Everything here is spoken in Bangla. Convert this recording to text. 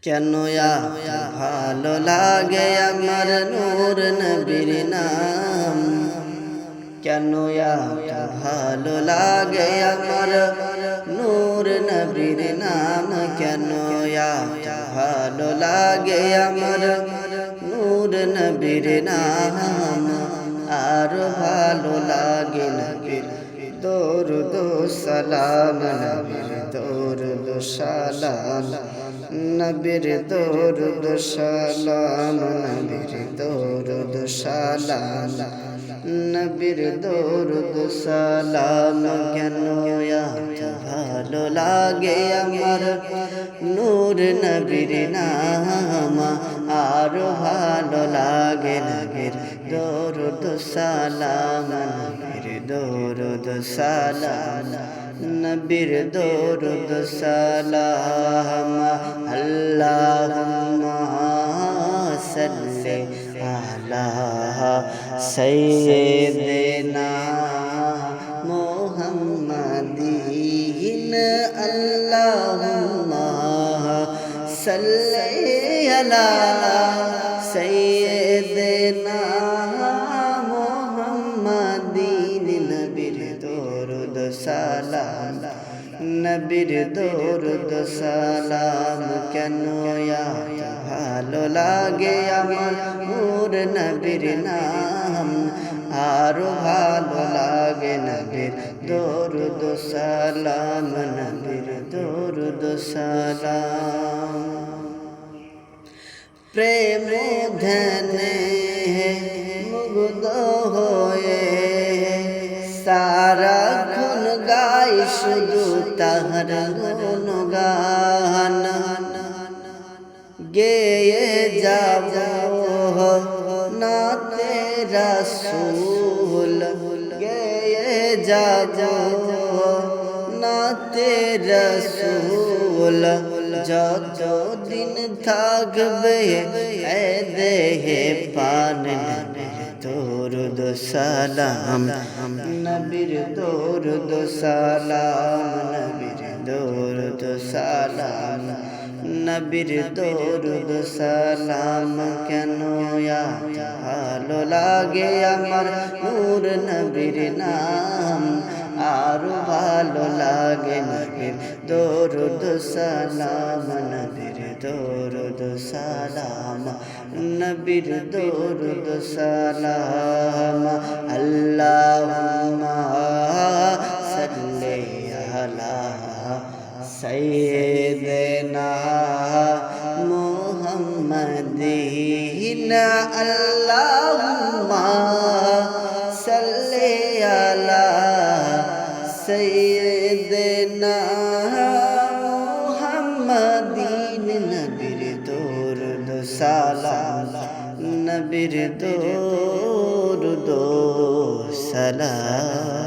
কেন ভালো লাগে আমার নূর নবীর নাম, কেন ভালো লাগে আমার নূর নবীর নাম, কেন ভালো লাগে আমার নূর নবীর নাম। আর ভালো লাগে নবীর দরুদ সালাম, নবীর দরুদ সালাম, নবীর দরুদ সালাম, নবীর দরুদ সালাম, নবীর দরুদ সালাম। কেন ভালো লাগে আমার নূর নবীর নাম, আর ভালো লাগে নবীর দরুদ সালাম, নবীর দরুদ সালাম, নবীর দরুদ সালাম। আল্লাহুম্মা সাল্লি আলা সাইয়্যিদিনা মুহাম্মাদিন, আল্লাহুম্মা সাল্লি আলা সাইয়্যিদিনা মুহাম্মাদিন, নবীর দরুদ সালাম, নবীর দরুদ সালাম। কেন ভালো লাগে আমার নূর নবীর নাম, আর ভালো লাগে নবীর দরুদ সালাম, নবীর দরুদ সালাম। প্রেম ধ্যানে মুগ্ধ হয়ে সারাক্ষণ গাই শুধু তাহার গুণগান, গেয়ে যাব নাতে রাসূল, গেয়ে যাব নাতে রাসূল। যতদিন থাকবে এ দেহে প্রাণ, নবীর দরুদ সালাম, নবীর দরুদ সালাম, নবীর দরুদ সালাম, নবীর দরুদ সালাম। কেন ভালো লাগে আমার নূর নবীর নাম, আর ভালো লাগে নবীর দরুদ সালাম, নবীর দরুদ সালাম, নবীর দরুদ সালাম। আল্লাহুম্মা সাল্লি আলা সাইয়্যিদিনা মুহাম্মাদিন, আল্লাহুম্মা সাল্লি আলা সাইয়্যিদিনা মুহাম্মাদিন, নবীর দরুদ সালাম, নবীর দরুদ সালাম।